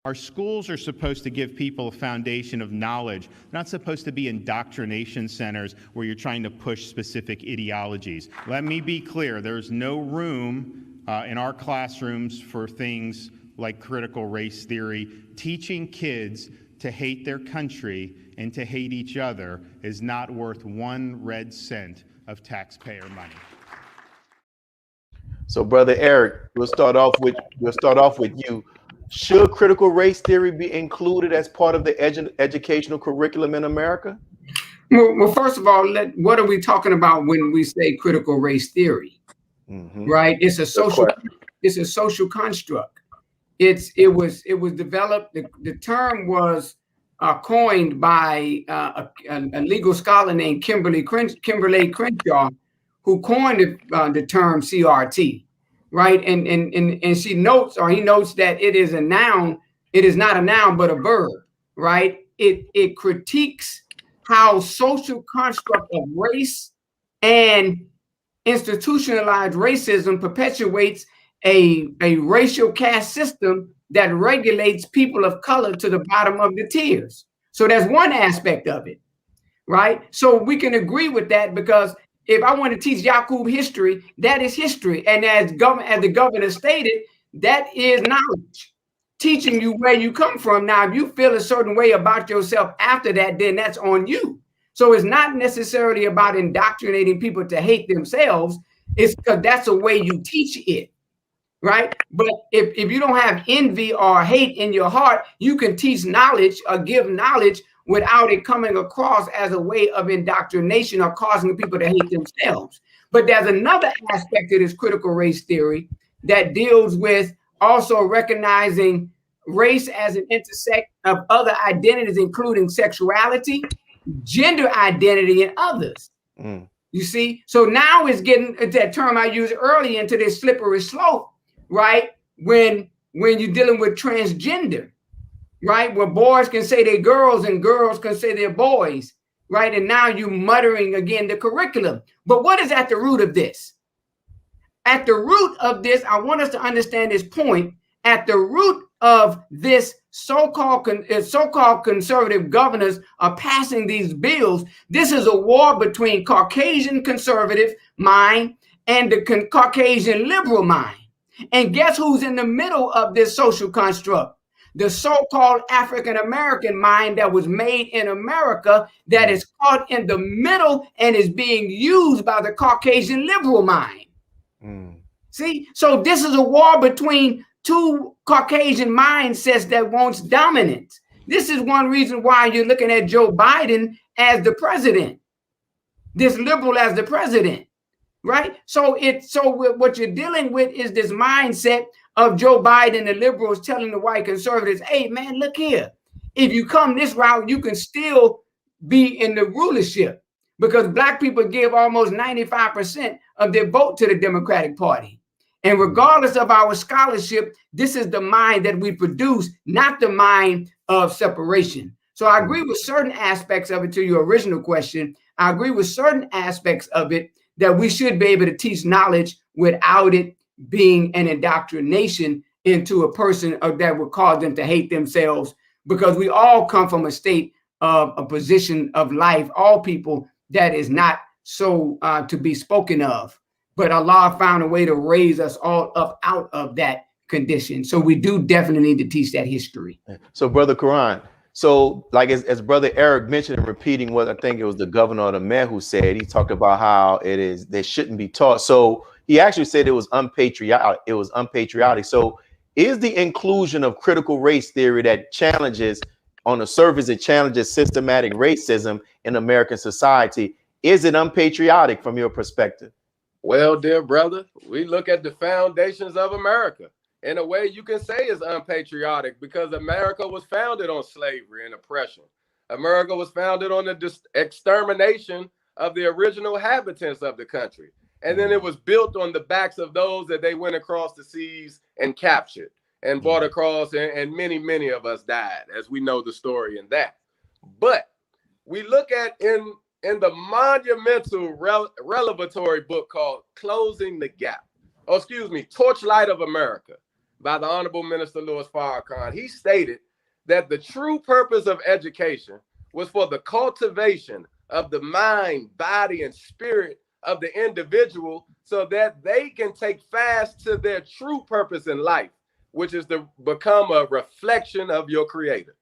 Our schools are supposed to give people a foundation of knowledge, not supposed to be indoctrination centers where you're trying to push specific ideologies. Let me be clear, there's no room in our classrooms for things like critical race theory. Teaching kids to hate their country and to hate each other is not worth 1 red cent of taxpayer money. So, Brother Eric, we'll start off with you. Should critical race theory be included as part of the educational curriculum in America? Well, first of all, what are we talking about when we say critical race theory? Right? It's a social construct. It was developed. The term was coined by a legal scholar named Kimberly Crenshaw, who coined the term CRT, right? And she notes, or he notes, that it is a noun. It is not a noun, but a verb, right? It critiques how social construct of race and institutionalized racism perpetuates a racial caste system that regulates people of color to the bottom of the tiers. So that's one aspect of it, right? So we can agree with that, because if I want to teach Yakub history, that is history. And as the governor stated, that is knowledge, teaching you where you come from. Now, if you feel a certain way about yourself after that, then that's on you. So it's not necessarily about indoctrinating people to hate themselves. It's because that's the way you teach it. Right? But if you don't have envy or hate in your heart, you can teach knowledge or give knowledge without it coming across as a way of indoctrination or causing people to hate themselves. But there's another aspect of this critical race theory that deals with also recognizing race as an intersect of other identities, including sexuality, gender identity, and others. You see? So now it's getting that term I used earlier into this slippery slope. Right? When you're dealing with transgender, right? Where boys can say they're girls and girls can say they're boys, right? And now you're muttering again the curriculum. But what is at the root of this? At the root of this, I want us to understand this point. At the root of this so-called conservative governors are passing these bills. This is a war between Caucasian conservative mind and the Caucasian liberal mind. And guess who's in the middle of this social construct? the so-called African-American mind that was made in America that is caught in the middle and is being used by the Caucasian liberal mind. See, so this is a war between two Caucasian mindsets that wants dominance. This is one reason why you're looking at Joe Biden as the president, this liberal as the president, right? So what you're dealing with is this mindset of Joe Biden, the liberals telling the white conservatives, hey man, look here, if you come this route, you can still be in the rulership, because black people give almost 95% of their vote to the Democratic Party. And regardless of our scholarship, this is the mind that we produce, not the mind of separation. So I agree with certain aspects of it. To your original question, I agree with certain aspects of it that we should be able to teach knowledge without it being an indoctrination into a person that would cause them to hate themselves, because we all come from a state of a position of life, all people that is not so to be spoken of. But Allah found a way to raise us all up out of that condition. So we do definitely need to teach that history. So Brother Quran, so like as Brother Eric mentioned, and repeating what I think it was the governor of the mayor who said, he talked about how it is, they shouldn't be taught. So he actually said it was unpatriotic. It was unpatriotic. So is the inclusion of critical race theory that challenges, on the surface, it challenges systematic racism in American society, is it unpatriotic from your perspective? Well, dear brother, we look at the foundations of America. In a way, you can say it's unpatriotic, because America was founded on slavery and oppression. America was founded on the extermination of the original inhabitants of the country. And then it was built on the backs of those that they went across the seas and captured and brought across, and many, many of us died, as we know the story in that. But we look at in the monumental revelatory book called Closing the Gap, Torchlight of America, by the Honorable Minister Louis Farrakhan, he stated that the true purpose of education was for the cultivation of the mind, body, and spirit of the individual, so that they can take fast to their true purpose in life, which is to become a reflection of your creator.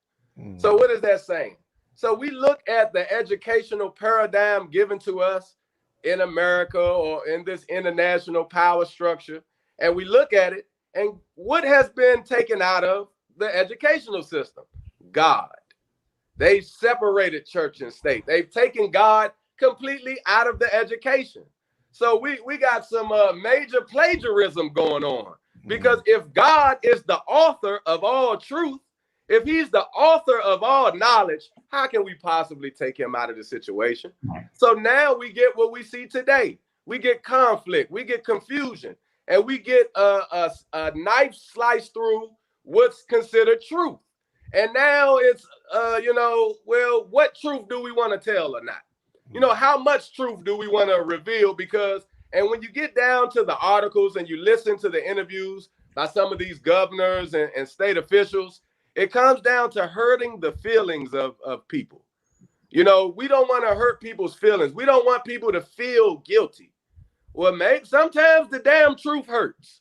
So what is that saying? So we look at the educational paradigm given to us in America or in this international power structure, and we look at it, and what has been taken out of the educational system? God. They separated church and state. They've taken God completely out of the education. So we got some major plagiarism going on, because if God is the author of all truth, if he's the author of all knowledge, how can we possibly take him out of the situation? So now we get what we see today. We get conflict, we get confusion, and we get a knife sliced through what's considered truth. And now it's, well, what truth do we want to tell or not? How much truth do we want to reveal? And when you get down to the articles and you listen to the interviews by some of these governors and state officials, it comes down to hurting the feelings of people. We don't want to hurt people's feelings. We don't want people to feel guilty. Well, maybe sometimes the damn truth hurts.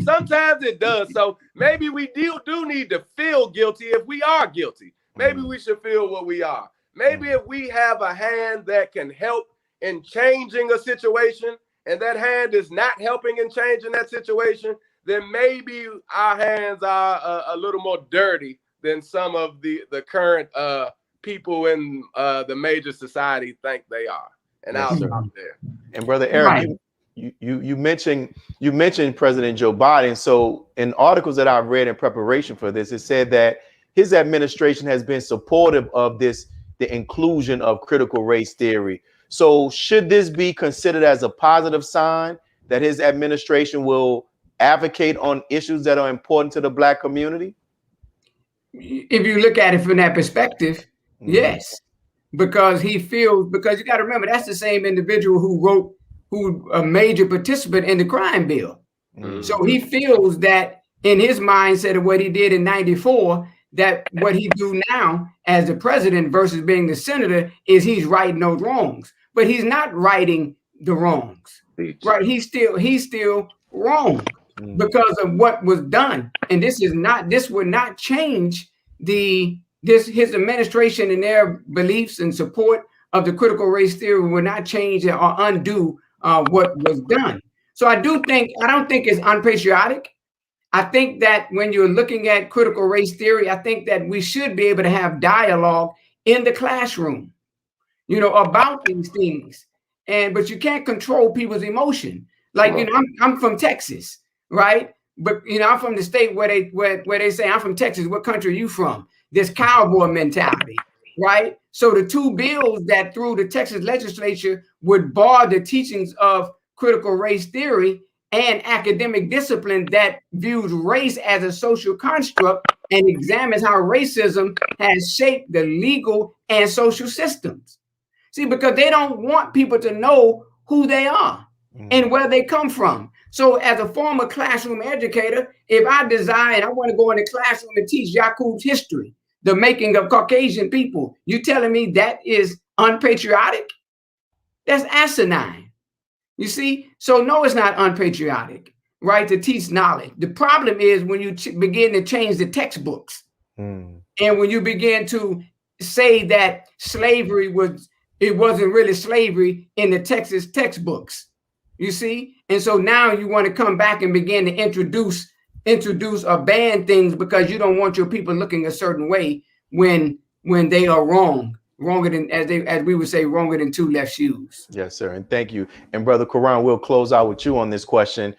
Sometimes it does. So maybe we do need to feel guilty if we are guilty. Maybe we should feel what we are. Maybe if we have a hand that can help in changing a situation, and that hand is not helping in changing that situation, then maybe our hands are a little more dirty than some of the current people in the major society think they are. And I'll stop there. And Brother Eric, you mentioned President Joe Biden. So in articles that I've read in preparation for this, it said that his administration has been supportive of the inclusion of critical race theory. So should this be considered as a positive sign that his administration will advocate on issues that are important to the Black community? If you look at it from that perspective, yes, because you got to remember, that's the same individual who a major participant in the crime bill. So he feels that in his mindset of what he did in '94, that what he do now as the president versus being the senator is he's righting those wrongs, but he's not righting the wrongs, right? He's still wrong. because of what was done. And this would not change his administration and their beliefs and support of the critical race theory will not change or undo what was done. So I don't think it's unpatriotic. I think that when you're looking at critical race theory, I think that we should be able to have dialogue in the classroom, about these things. But you can't control people's emotion. Like, I'm from Texas, right? But I'm from the state where they say, I'm from Texas. What country are you from? This cowboy mentality, right? So the two bills that through the Texas legislature would bar the teachings of critical race theory and academic discipline that views race as a social construct and examines how racism has shaped the legal and social systems. See, because they don't want people to know who they are and where they come from. So as a former classroom educator, if I desire and I want to go in the classroom and teach Yakub's history, the making of Caucasian people, you telling me that is unpatriotic? That's asinine. You see? So no, it's not unpatriotic, right? To teach knowledge. The problem is when you begin to change the textbooks and when you begin to say that slavery wasn't really slavery in the Texas textbooks, you see? And so now you want to come back and begin to introduce or ban things because you don't want your people looking a certain way when they are wronger than, as we would say, wronger than two left shoes. Yes, sir. And thank you. And Brother Quran, we'll close out with you on this question.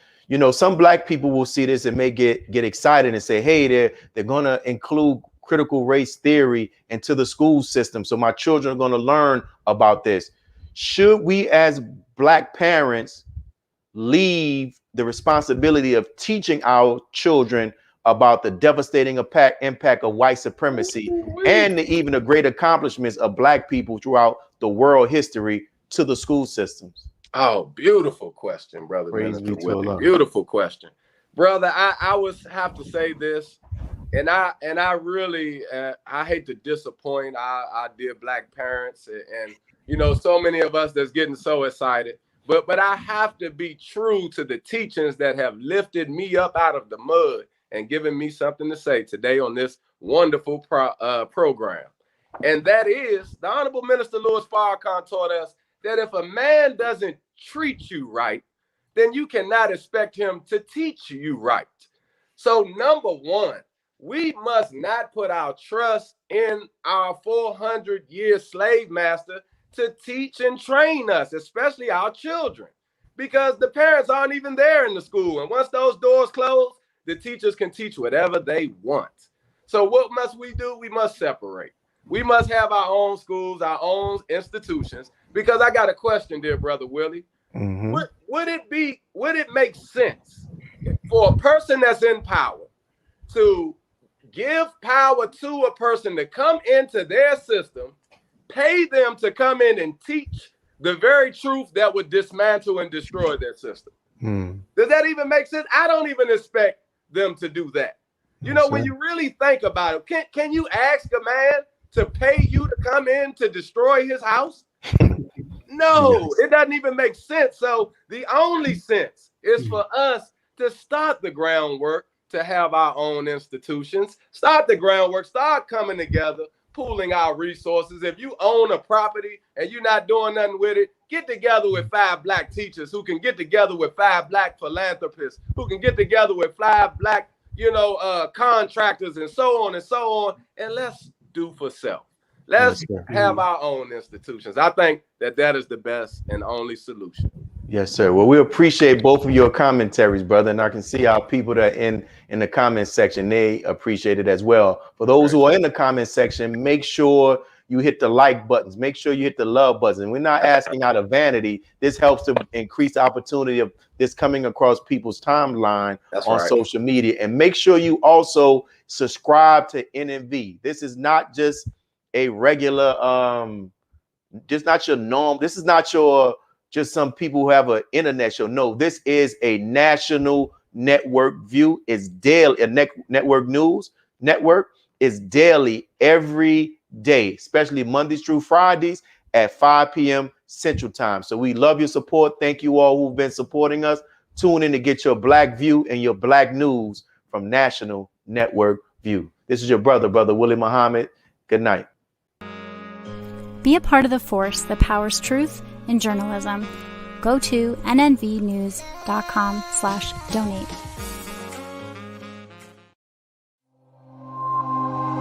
Some black people will see this and may get excited and say, hey, they're going to include critical race theory into the school system. So my children are going to learn about this. Should we as black parents leave the responsibility of teaching our children about the devastating impact of white supremacy and even the great accomplishments of black people throughout the world history to the school systems? Oh, beautiful question, brother. Minister Willie. Beautiful question, brother. I have to say this, and I really I hate to disappoint our dear black parents and so many of us that's getting so excited. But I have to be true to the teachings that have lifted me up out of the mud and given me something to say today on this wonderful program. And that is, the Honorable Minister Louis Farrakhan taught us that if a man doesn't treat you right, then you cannot expect him to teach you right. So number one, we must not put our trust in our 400-year slave master to teach and train us, especially our children, because the parents aren't even there in the school. And once those doors close, the teachers can teach whatever they want. So what must we do? We must separate. We must have our own schools, our own institutions, because I got a question, dear brother Willie. Would it make sense for a person that's in power to give power to a person to come into their system, pay them to come in and teach the very truth that would dismantle and destroy their system? Does that even make sense? I don't even expect them to do that. When you really think about it, can you ask a man to pay you to come in to destroy his house? No, it doesn't even make sense. So the only sense is for us to start the groundwork to have our own institutions, start the groundwork, start coming together, pooling our resources. If you own a property and you're not doing nothing with it, get together with 5 black teachers who can get together with 5 black philanthropists, who can get together with 5 black, contractors and so on, and let's do for self. Let's have our own institutions. I think that is the best and only solution. Yes, sir. Well, we appreciate both of your commentaries, brother. And I can see our people that are in the comment section, they appreciate it as well. For those who are in the comment section, make sure you hit the like buttons. Make sure you hit the love button. We're not asking out of vanity. This helps to increase the opportunity of this coming across people's timeline on social media. And make sure you also subscribe to NNV. This is not just a regular, just not your norm. This is not your just some people who have an internet show. No, this is a national network view. It's daily. A network news network is daily every day, especially Mondays through Fridays at 5 p.m. Central Time. So we love your support. Thank you all who've been supporting us. Tune in to get your black view and your black news from National Network View. This is your brother Willie Muhammad. Good night. Be a part of the force that powers truth in journalism. Go to nnvnews.com/donate.